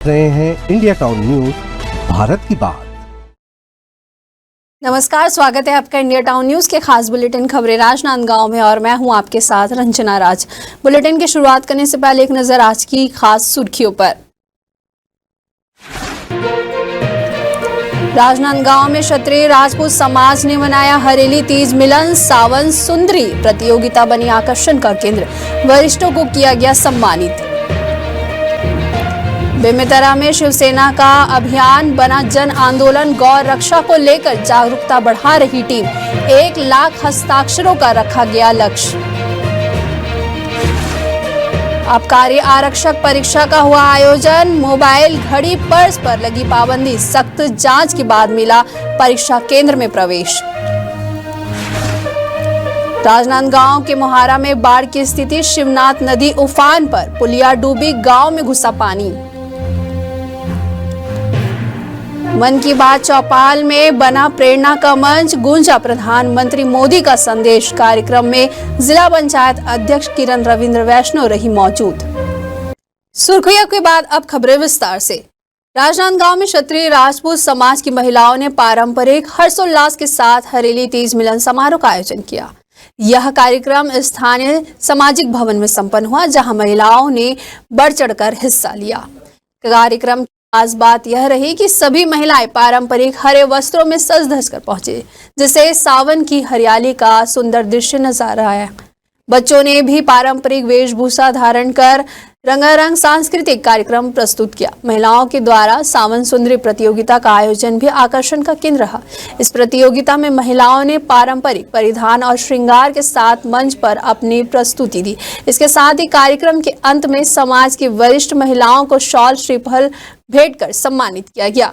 रहे हैं India town news, Bharat की बात। नमस्कार, स्वागत है आपका इंडिया टाउन न्यूज के खास बुलेटिन खबरें राजनांदगांव में और मैं हूं आपके साथ रंजना राज। बुलेटिन की शुरुआत करने से पहले एक नजर आज की खास सुर्खियों पर। राजनांदगांव में क्षत्रिय राजपूत समाज ने मनाया हरेली तीज मिलन। सावन सुंदरी प्रतियोगिता बनी आकर्षण का केंद्र, वरिष्ठों को किया गया सम्मानित। बेमेतरा में शिवसेना का अभियान बना जन आंदोलन। गौ रक्षा को लेकर जागरूकता बढ़ा रही टीम, 1 लाख हस्ताक्षरों का रखा गया लक्ष्य। आबकारी आरक्षक परीक्षा का हुआ आयोजन। मोबाइल, घड़ी, पर्स पर लगी पाबंदी, सख्त जांच के बाद मिला परीक्षा केंद्र में प्रवेश। राजनांदगांव के मोहारा में बाढ़ की स्थिति, शिवनाथ नदी उफान पर, पुलिया डूबी, गांव में घुसा पानी। मन की बात चौपाल में बना प्रेरणा का मंच, गूंजा प्रधानमंत्री मोदी का संदेश। कार्यक्रम में जिला पंचायत अध्यक्ष किरण रविंद्र वैष्णव रही मौजूद। सुर्खियों के बाद अब खबरें विस्तार से। राजनांदगांव में क्षत्रिय राजपूत समाज की महिलाओं ने पारंपरिक हर्षोल्लास के साथ हरेली तीज मिलन समारोह का आयोजन किया। यह कार्यक्रम स्थानीय सामाजिक भवन में संपन्न हुआ, जहां महिलाओं ने बढ़ चढ़कर हिस्सा लिया। कार्यक्रम खास बात यह रही कि सभी महिलाएं पारंपरिक हरे वस्त्रों में सज धज कर पहुंचे, जिससे सावन की हरियाली का सुंदर दृश्य नजर आया। बच्चों ने भी पारंपरिक वेशभूषा धारण कर रंगारंग सांस्कृतिक कार्यक्रम प्रस्तुत किया। महिलाओं के द्वारा सावन सुंदरी प्रतियोगिता का आयोजन भी आकर्षण का केंद्र रहा। इस प्रतियोगिता में महिलाओं ने पारंपरिक परिधान और श्रृंगार के साथ मंच पर अपनी प्रस्तुति दी। इसके साथ ही कार्यक्रम के अंत में समाज की वरिष्ठ महिलाओं को शॉल, श्रीफल भेंट कर सम्मानित किया गया।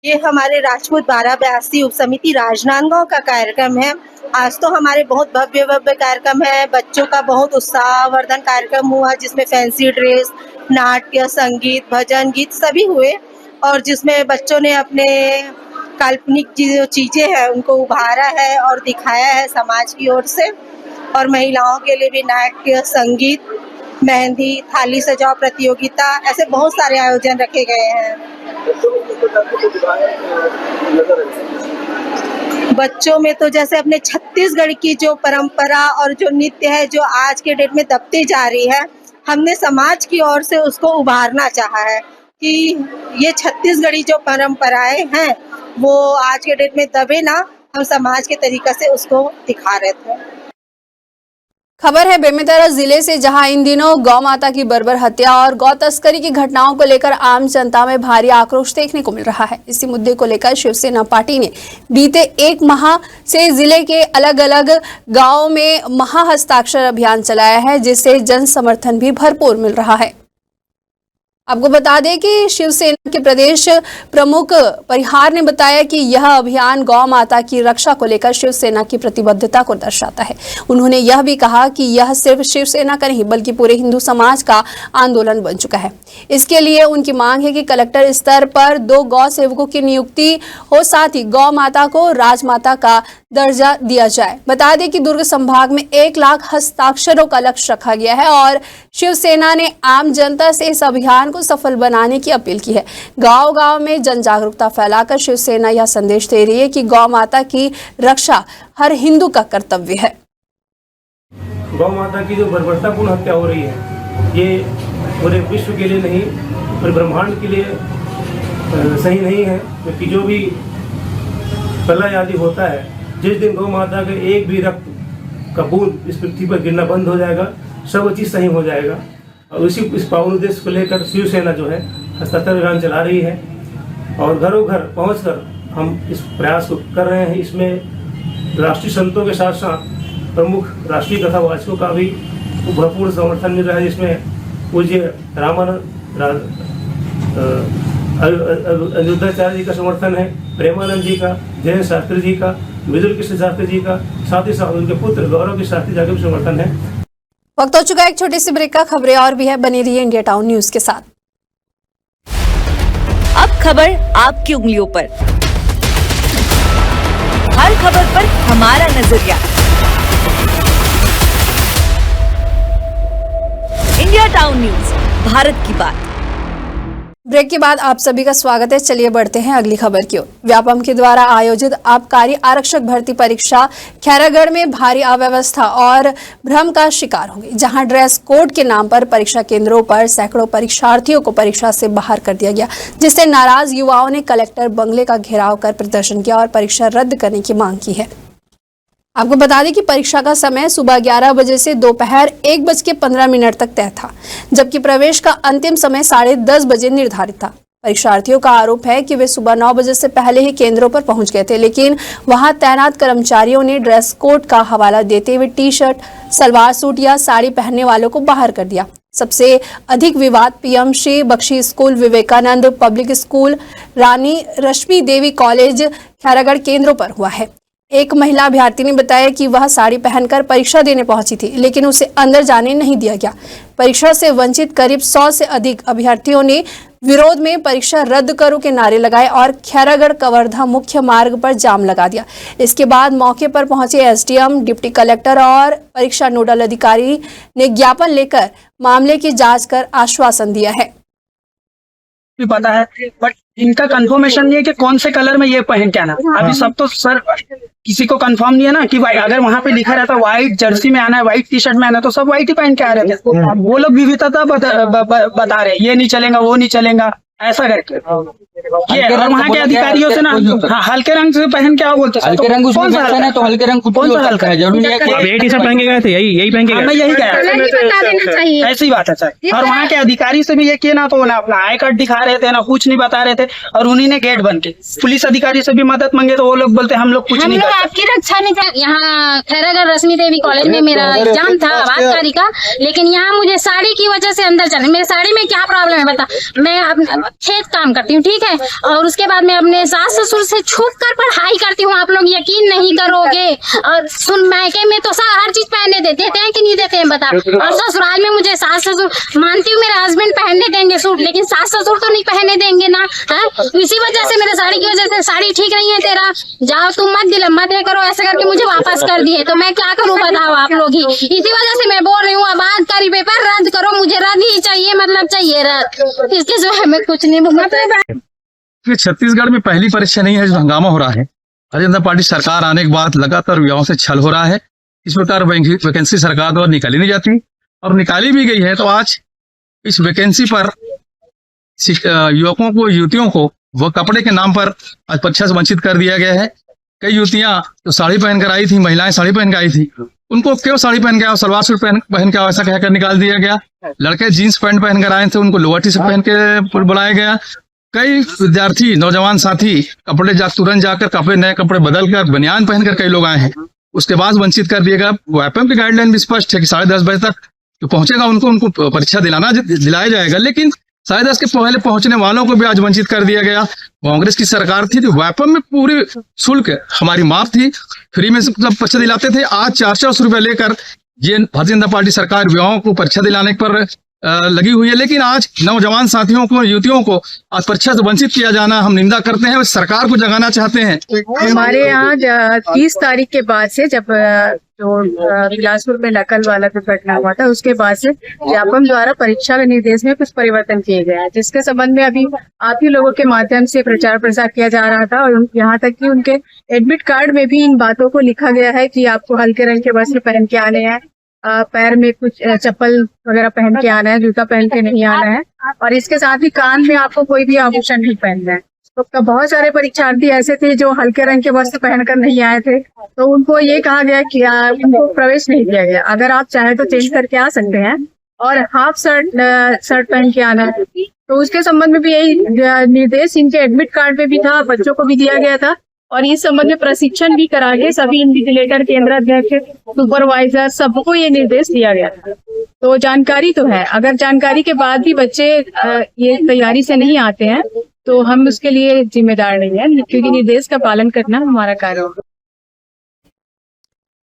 ये हमारे राजपूत 1282 उप समिति राजनांदगांव का कार्यक्रम है। आज तो हमारे बहुत भव्य कार्यक्रम है। बच्चों का बहुत उत्साहवर्धन कार्यक्रम हुआ, जिसमें फैंसी ड्रेस, नाट्य, संगीत, भजन, गीत सभी हुए, और जिसमें बच्चों ने अपने काल्पनिक जो चीजें हैं उनको उभारा है और दिखाया है समाज की ओर से। और महिलाओं के लिए भी नाट्य, संगीत, मेहंदी, थाली सजाओ प्रतियोगिता, ऐसे बहुत सारे आयोजन रखे गए हैं। बच्चों में तो जैसे अपने छत्तीसगढ़ की जो परंपरा और जो नृत्य है, जो आज के डेट में दबती जा रही है, हमने समाज की ओर से उसको उभारना चाहा है कि ये छत्तीसगढ़ी जो परंपराएं हैं वो आज के डेट में दबे ना, हम समाज के तरीके से उसको दिखा रहे थे। खबर है बेमेतरा जिले से, जहां इन दिनों गौ माता की बर्बर हत्या और गौ तस्करी की घटनाओं को लेकर आम जनता में भारी आक्रोश देखने को मिल रहा है। इसी मुद्दे को लेकर शिवसेना पार्टी ने बीते 1 माह से जिले के अलग अलग गांवों में महा हस्ताक्षर अभियान चलाया है, जिससे जन समर्थन भी भरपूर मिल रहा है। आपको बता दें कि शिवसेना के प्रदेश प्रमुख परिहार ने बताया कि यह अभियान गौ माता की रक्षा को लेकर शिवसेना की प्रतिबद्धता को दर्शाता है। उन्होंने यह भी कहा कि यह सिर्फ शिवसेना का नहीं बल्कि पूरे हिंदू समाज का आंदोलन बन चुका है। इसके लिए उनकी मांग है कि कलेक्टर स्तर पर 2 गौ सेवकों की नियुक्ति हो, साथ ही गौ माता को राजमाता का दर्जा दिया जाए। बता दें कि दुर्ग संभाग में 1 लाख हस्ताक्षरों का लक्ष्य रखा गया है और शिवसेना ने आम जनता से इस अभियान को सफल बनाने की अपील की है। गांव-गांव में जन जागरूकता फैलाकर शिवसेना यह संदेश दे रही है कि गौ माता की रक्षा हर हिंदू का कर्तव्य है। गौ माता की जो बर्बरतापूर्ण हत्या हो रही है, ये पूरे विश्व के लिए नहीं, पूरे ब्रह्मांड के लिए सही नहीं है। क्योंकि जो भी प्रलय आदि होता है, जिस दिन गौ माता के एक भी रक्त का बूंद इस पृथ्वी पर गिरना बंद हो जाएगा, सब चीज़ सही हो जाएगा। और इस पावन उद्देश्य को लेकर शिवसेना जो है हस्ताक्षर अभियान चला रही है और घरों घर पहुंचकर हम इस प्रयास को कर रहे हैं। इसमें राष्ट्रीय संतों के साथ साथ प्रमुख राष्ट्रीय कथावाचकों का भी भरपूर समर्थन मिल रहा है, जिसमें पूज्य रामानंद अयोध्याचार्य जी का समर्थन है, प्रेमानंद जी का, जयंत शास्त्री जी का, विदुर कृष्ण शास्त्री जी का, साथ ही साथ उनके पुत्र गौरव कृष्ण शास्त्री जी का भी समर्थन है। वक्त हो चुका है एक छोटी सी ब्रेक का। खबरें और भी है, बनी रहिए इंडिया टाउन न्यूज के साथ। अब खबर आपकी उंगलियों पर, हर खबर पर हमारा नजरिया। इंडिया टाउन न्यूज, भारत की बात। ब्रेक के बाद आप सभी का स्वागत है। चलिए बढ़ते हैं अगली खबर की ओर। व्यापम के द्वारा आयोजित आबकारी आरक्षक भर्ती परीक्षा खैरागढ़ में भारी अव्यवस्था और भ्रम का शिकार हो गई, जहां ड्रेस कोड के नाम पर परीक्षा केंद्रों पर सैकड़ों परीक्षार्थियों को परीक्षा से बाहर कर दिया गया, जिससे नाराज युवाओं ने कलेक्टर बंगले का घेराव कर प्रदर्शन किया और परीक्षा रद्द करने की मांग की है। आपको बता दें कि परीक्षा का समय सुबह 11 बजे से दोपहर 1:15 तक तय था, जबकि प्रवेश का अंतिम समय 10:30 बजे निर्धारित था। परीक्षार्थियों का आरोप है कि वे सुबह 9 बजे से पहले ही केंद्रों पर पहुंच गए थे, लेकिन वहां तैनात कर्मचारियों ने ड्रेस कोड का हवाला देते हुए टी-शर्ट, सलवार सूट या साड़ी पहनने वालों को बाहर कर दिया। सबसे अधिक विवाद PM Shri Bakshi school, Vivekananda public school, Rani Rashmi Devi college Khairagarh केंद्रों पर हुआ है। एक महिला अभ्यर्थी ने बताया कि वह साड़ी पहनकर परीक्षा देने पहुंची थी, लेकिन उसे अंदर जाने नहीं दिया गया। परीक्षा से वंचित करीब 100 से अधिक अभ्यर्थियों ने विरोध में परीक्षा रद्द करो के नारे लगाए और खैरागढ़ कवर्धा मुख्य मार्ग पर जाम लगा दिया। इसके बाद मौके पर पहुंचे एसडीएम, डिप्टी कलेक्टर और परीक्षा नोडल अधिकारी ने ज्ञापन लेकर मामले की जाँच कर आश्वासन दिया है। भी पता है, बट इनका कंफर्मेशन नहीं है कि कौन से कलर में ये पहन के आना। अभी सब तो सर किसी को कंफर्म नहीं है ना कि भाई अगर वहाँ पे लिखा रहता व्हाइट जर्सी में आना है, व्हाइट टी शर्ट में आना है, तो सब व्हाइट ही पहन के आ रहे थे। वो लोग विविधता बता रहे, ये नहीं चलेगा, वो नहीं चलेगा, ऐसा करके ये। और वहाँ के अधिकारियों से ना हल्के रंग से पहन के आओ बोलते, हल्के रंग उसमें मेंशन है तो हल्के रंग कौन सा हल्का है? जरूरी है ये टी शर्ट पहन के गए थे, यही पहन के मैं यही कहा, ऐसी बात है सर। और वहाँ के अधिकारी से भी ये किया ना, तो ना अपना आई कार्ड दिखा रहे थे, ना कुछ नहीं बता रहे थे, और उन्हीं ने गेट बन के पुलिस अधिकारी से भी मदद मांगे तो वो लोग बोलते हम लोग कुछ नहीं करते। आपकी रक्षा नहीं था। यहाँ खैरागढ़ रश्मि देवी कॉलेज में मेरा एग्जाम था 12 तारीख का, लेकिन यहाँ मुझे साड़ी की वजह से अंदर जाने। मेरी साड़ी में क्या प्रॉब्लम है बता, मैं खेत काम करती हूँ, ठीक है, और उसके बाद मैं अपने सास ससुर से छुप कर पढ़ाई करती हूँ। आप लोग यकीन नहीं करोगे। और सुन मायके में तो हर चीज पहनने देते हैं कि नहीं देते हैं बता। और ससुराल में मुझे सास ससुर, मानती हूँ मेरे हस्बैंड पहनने देंगे सूट, लेकिन सास ससुर तो नहीं पहनने देंगे ना। इसी वजह से मेरे साड़ी की वजह से साड़ी ठीक नहीं है तेरा, जाओ तुम मत ये करो, ऐसे करके मुझे वापस कर दिए। तो मैं क्या करूँ बताओ आप लोग ही। इसी वजह से मैं बोल रही हूँ, आबादकारी पेपर रद्द करो, मुझे रद्द ही चाहिए, मतलब चाहिए रद्द। इसके सिवा मैं कुछ नहीं मतलब। छत्तीसगढ़ में पहली परीक्षा नहीं है जो हंगामा हो रहा है। भारतीय जनता पार्टी सरकार आने के बाद लगातार युवाओं से छल हो रहा है। इस प्रकार वैकेंसी सरकार द्वारा निकाली नहीं जाती और निकाली भी गई है, तो आज इस वैकेंसी पर युवकों को, युवतियों को वह कपड़े के नाम पर आज परीक्षा से वंचित कर दिया गया है। कई युवतियां जो साड़ी पहनकर आई थी, महिलाएं साड़ी पहन कर आई थी, उनको क्यों साड़ी पहन के आओ, सलवार सूट पहन के आओ ऐसा कहकर निकाल दिया गया। लड़के जीन्स पैंट पहनकर आए थे, उनको लोअर टी शर्ट पहन के बुलाया गया। कई विद्यार्थी, नौजवान साथी कपड़े तुरंत जाकर नए कपड़े बदलकर बनियान पहनकर कई लोग आए हैं, उसके बाद वंचित कर दिएगा। व्यापम की गाइडलाइन भी स्पष्ट है कि 10:30 बजे तक जो पहुंचेगा उनको परीक्षा दिलाया जाएगा, लेकिन 10:30 के पहले पहुंचने वालों को भी आज वंचित कर दिया गया। कांग्रेस की सरकार थी तो व्यापम में पूरी शुल्क हमारी माफ थी, फ्री में सब परीक्षा दिलाते थे। आज 400 रुपये लेकर ये भारतीय जनता पार्टी सरकार युवाओं को परीक्षा दिलाने पर लगी हुई है, लेकिन आज नौजवान साथियों को, युवतियों को आज परीक्षा से वंचित किया जाना हम निंदा करते हैं। सरकार को जगाना चाहते हैं। हमारे यहाँ 30 तारीख के बाद से, जब जो बिलासपुर में नकल वाला दुर्घटना हुआ था, उसके बाद से व्यापम द्वारा परीक्षा के निर्देश में कुछ परिवर्तन किए गए हैं, जिसके संबंध में अभी आप ही लोगों के माध्यम से प्रचार प्रसार किया जा रहा था। और यहाँ तक कि उनके एडमिट कार्ड में भी इन बातों को लिखा गया है कि आपको हल्के रंग के वस्त्र पहन के आने हैं, पैर में कुछ चप्पल वगैरह पहन के आना है, जूता पहन के नहीं आना है, और इसके साथ ही कान में आपको कोई भी आभूषण नहीं पहनना है। तो बहुत सारे परीक्षार्थी ऐसे थे जो हल्के रंग के वस्त्र पहनकर नहीं आए थे, तो उनको ये कहा गया कि उनको प्रवेश नहीं दिया गया। अगर आप चाहे तो चेंज करके आ सकते हैं, और हाफ शर्ट पहन के आना है। तो उसके संबंध में भी यही निर्देश इनके एडमिट कार्ड में भी था, बच्चों को भी दिया गया था। और इस संबंध में प्रशिक्षण भी करा के सभी इन्विजिलेटर, केंद्र अध्यक्ष, सुपरवाइजर सबको ये निर्देश दिया गया था। तो जानकारी तो है, अगर जानकारी के बाद भी बच्चे ये तैयारी से नहीं आते हैं तो हम उसके लिए जिम्मेदार नहीं है, क्योंकि निर्देश का पालन करना हमारा कार्य होगा।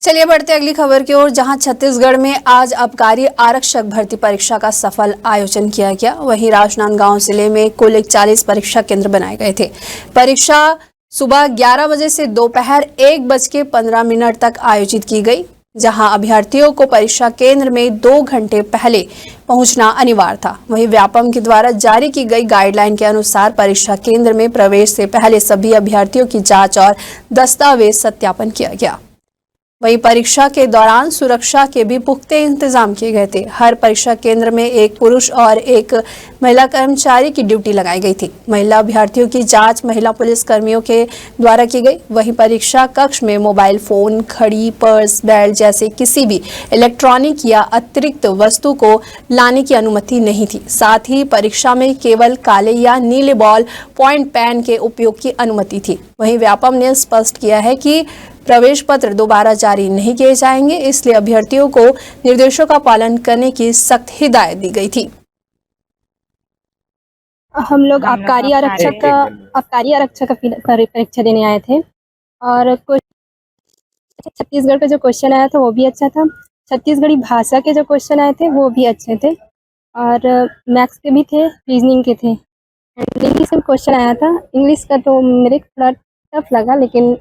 चलिए बढ़ते अगली खबर की ओर, जहां छत्तीसगढ़ में आज आबकारी आरक्षक भर्ती परीक्षा का सफल आयोजन किया गया। वहीं राजनांदगांव जिले में कुल 41 परीक्षा केंद्र बनाए गए थे। परीक्षा सुबह 11 बजे से दोपहर 1:15 तक आयोजित की गई। जहां अभ्यर्थियों को परीक्षा केंद्र में 2 घंटे पहले पहुंचना अनिवार्य था। वहीं व्यापम के द्वारा जारी की गई गाइडलाइन के अनुसार परीक्षा केंद्र में प्रवेश से पहले सभी अभ्यर्थियों की जांच और दस्तावेज सत्यापन किया गया। वहीं परीक्षा के दौरान सुरक्षा के भी पुख्ते इंतजाम किए गए थे। हर परीक्षा केंद्र में एक पुरुष और एक महिला कर्मचारी की ड्यूटी लगाई गई थी। महिला अभ्यर्थियों की जांच महिला पुलिस कर्मियों के द्वारा की गई। वहीं परीक्षा कक्ष में मोबाइल फोन, घड़ी, पर्स, बेल्ट जैसे किसी भी इलेक्ट्रॉनिक या अतिरिक्त वस्तु को लाने की अनुमति नहीं थी। साथ ही परीक्षा में केवल काले या नीले बॉल पॉइंट पेन के उपयोग की अनुमति थी। वहीं व्यापम ने स्पष्ट किया है कि प्रवेश पत्र दोबारा जारी नहीं किए जाएंगे, इसलिए अभ्यर्थियों को निर्देशों का पालन करने की सख्त हिदायत दी गई थी। हम लोग आबकारी आरक्षक का परीक्षा देने आए थे और कुछ छत्तीसगढ़ का जो क्वेश्चन आया था वो भी अच्छा था। छत्तीसगढ़ी भाषा के जो क्वेश्चन आए थे वो भी अच्छे थे और मैथ्स के भी थे, रीजनिंग के थे। इंग्लिश में क्वेश्चन आया था। इंग्लिश का तो मेरे थोड़ा टफ लगा, लेकिन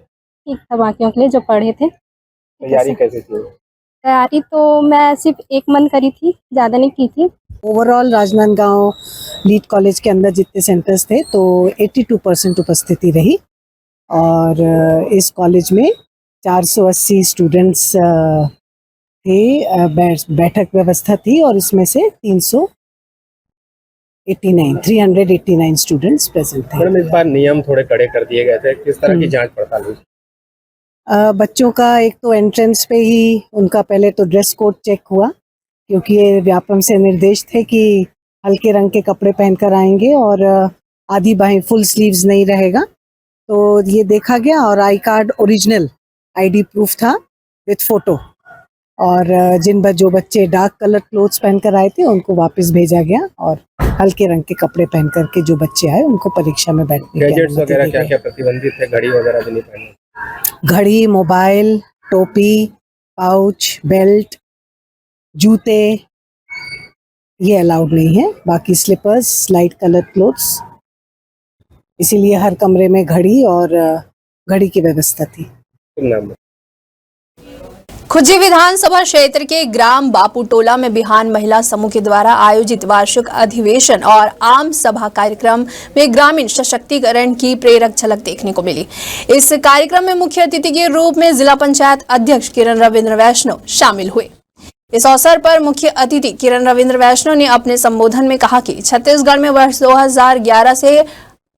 ठीक था बाकियों के लिए जो पढ़े थे। तैयारी कैसे थी? तैयारी तो मैं सिर्फ 1 मंथ करी थी, ज़्यादा नहीं की थी। ओवरऑल राजनांदगांव लीड कॉलेज के अंदर जितने सेंटर्स थे तो 82% उपस्थिति रही और इस कॉलेज में 480 स्टूडेंट्स थे। बैठक व्यवस्था थी और इसमें से 389 स्टूडेंट्स प्रेजेंट थे। मैडम, इस बार नियम थोड़े कड़े कर दिए गए थे, किस तरह की जांच पड़ताल हुई? बच्चों का एक तो एंट्रेंस पे ही उनका पहले तो ड्रेस कोड चेक हुआ, क्योंकि ये व्यापम से निर्देश थे कि हल्के रंग के कपड़े पहनकर आएंगे और आधी बाहें, फुल स्लीव्स नहीं रहेगा। तो ये देखा गया और I card original ID proof था विथ फोटो और जो बच्चे डार्क कलर क्लोथ्स पहनकर आए थे उनको वापस भेजा गया और हल्के रंग के कपड़े पहन करके जो बच्चे आए उनको परीक्षा में बैठने की गैजेट्स वगैरह क्या क्या प्रतिबंधित थे? घड़ी वगैरह भी नहीं पहनी? घड़ी, मोबाइल, टोपी, पाउच, बेल्ट, जूते ये अलाउड नहीं है। बाकी स्लीपर्स, लाइट कलर क्लोथ्स, इसीलिए हर कमरे में घड़ी और घड़ी की व्यवस्था थी। खुज्जी विधानसभा क्षेत्र के ग्राम बापूटोला में बिहान महिला समूह के द्वारा आयोजित वार्षिक अधिवेशन और आम सभा कार्यक्रम में ग्रामीण सशक्तिकरण की प्रेरक झलक देखने को मिली। इस कार्यक्रम में मुख्य अतिथि के रूप में जिला पंचायत अध्यक्ष किरण रविंद्र वैष्णव शामिल हुए। इस अवसर पर मुख्य अतिथि किरण रविंद्र वैष्णव ने अपने संबोधन में कहा कि छत्तीसगढ़ में वर्ष 2011 से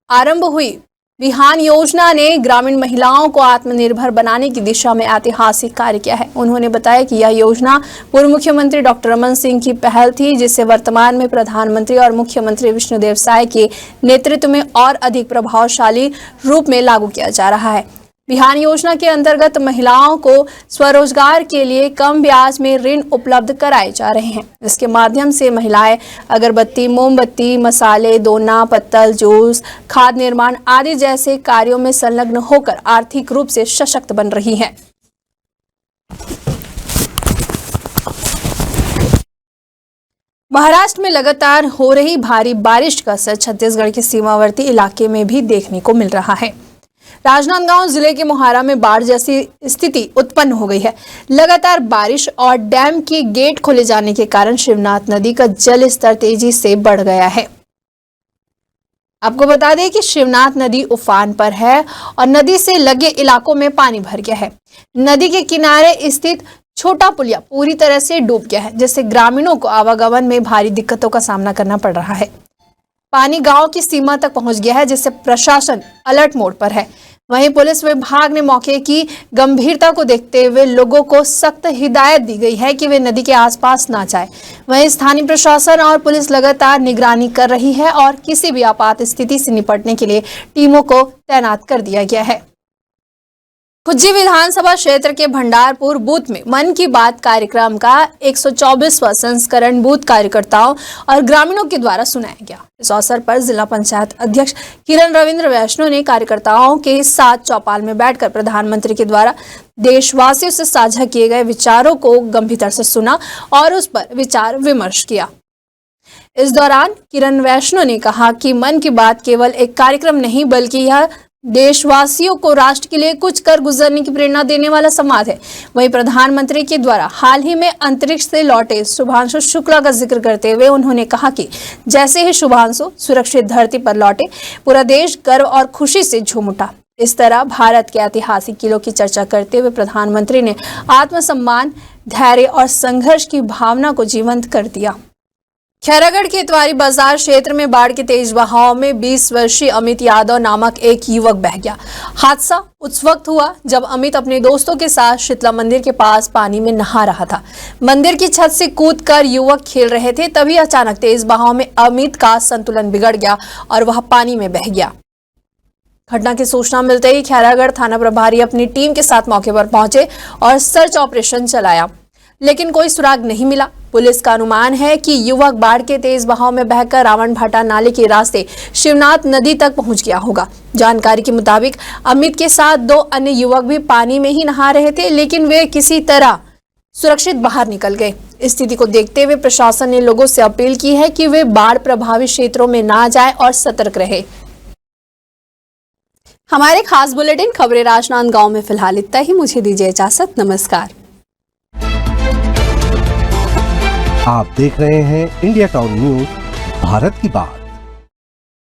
आरंभ हुई बिहान योजना ने ग्रामीण महिलाओं को आत्मनिर्भर बनाने की दिशा में ऐतिहासिक कार्य किया है। उन्होंने बताया कि यह योजना पूर्व मुख्यमंत्री डॉक्टर रमन सिंह की पहल थी, जिसे वर्तमान में प्रधानमंत्री और मुख्यमंत्री विष्णुदेव साय के नेतृत्व में और अधिक प्रभावशाली रूप में लागू किया जा रहा है। बिहान योजना के अंतर्गत महिलाओं को स्वरोजगार के लिए कम ब्याज में ऋण उपलब्ध कराए जा रहे हैं। इसके माध्यम से महिलाएं अगरबत्ती, मोमबत्ती, मसाले, दोना, पत्तल, जूस, खाद निर्माण आदि जैसे कार्यों में संलग्न होकर आर्थिक रूप से सशक्त बन रही हैं। महाराष्ट्र में लगातार हो रही भारी बारिश का असर छत्तीसगढ़ के सीमावर्ती इलाके में भी देखने को मिल रहा है। राजनांदगांव जिले के मोहारा में बाढ़ जैसी स्थिति उत्पन्न हो गई है। लगातार बारिश और डैम के गेट खोले जाने के कारण शिवनाथ नदी का जल स्तर तेजी से बढ़ गया है। आपको बता दें कि शिवनाथ नदी उफान पर है और नदी से लगे इलाकों में पानी भर गया है। नदी के किनारे स्थित छोटा पुलिया पूरी तरह से डूब गया है, जिससे ग्रामीणों को आवागमन में भारी दिक्कतों का सामना करना पड़ रहा है। पानी गांव की सीमा तक पहुंच गया है, जिससे प्रशासन अलर्ट मोड पर है। वहीं पुलिस विभाग ने मौके की गंभीरता को देखते हुए लोगों को सख्त हिदायत दी गई है कि वे नदी के आसपास ना जाएं। वहीं स्थानीय प्रशासन और पुलिस लगातार निगरानी कर रही है और किसी भी आपात स्थिति से निपटने के लिए टीमों को तैनात कर दिया गया है। खुज्जी विधानसभा क्षेत्र के भंडारपुर बूथ में मन की बात कार्यक्रम का 124वां संस्करण बूथ कार्यकर्ताओं और ग्रामीणों के द्वारा सुनाया गया। इस अवसर पर जिला पंचायत अध्यक्ष किरण रविंद्र वैष्णव ने कार्यकर्ताओं के साथ चौपाल में बैठकर प्रधानमंत्री के द्वारा देशवासियों से साझा किए गए विचारों को गंभीरता से सुना और उस पर विचार विमर्श किया। इस दौरान किरण वैष्णव ने कहा कि मन की बात केवल एक कार्यक्रम नहीं बल्कि यह देशवासियों को राष्ट्र के लिए कुछ कर गुजरने की प्रेरणा देने वाला संवाद है। वहीं प्रधानमंत्री के द्वारा हाल ही में अंतरिक्ष से लौटे शुभांशु शुक्ला का जिक्र करते हुए उन्होंने कहा कि जैसे ही शुभांशु सुरक्षित धरती पर लौटे, पूरा देश गर्व और खुशी से झूम उठा। इस तरह भारत के ऐतिहासिक किलों की चर्चा करते हुए प्रधानमंत्री ने आत्मसम्मान, धैर्य और संघर्ष की भावना को जीवंत कर दिया। खैरागढ़ के इतवारी बाजार क्षेत्र में बाढ़ के तेज बहाव में 20 वर्षीय अमित यादव नामक एक युवक बह गया। हादसा उस वक्त हुआ जब अमित अपने दोस्तों के साथ शीतला मंदिर के पास पानी में नहा रहा था। मंदिर की छत से कूदकर युवक खेल रहे थे, तभी अचानक तेज बहाव में अमित का संतुलन बिगड़ गया और वह पानी में बह गया। घटना की सूचना मिलते ही खैरागढ़ थाना प्रभारी अपनी टीम के साथ मौके पर पहुंचे और सर्च ऑपरेशन चलाया, लेकिन कोई सुराग नहीं मिला। पुलिस का अनुमान है कि युवक बाढ़ के तेज बहाव में बहकर रावण भाटा नाले के रास्ते शिवनाथ नदी तक पहुंच गया होगा। जानकारी के मुताबिक अमित के साथ 2 अन्य युवक भी पानी में ही नहा रहे थे, लेकिन वे किसी तरह सुरक्षित बाहर निकल गए। स्थिति को देखते हुए प्रशासन ने लोगों से अपील की है कि वे बाढ़ प्रभावित क्षेत्रों में ना जाएं और सतर्क रहे। हमारे खास बुलेटिन खबरें राजनांदगांव में फिलहाल इतना ही। मुझे दीजिए इजाजत, नमस्कार। आप देख रहे हैं इंडिया टाउन न्यूज, भारत की बात।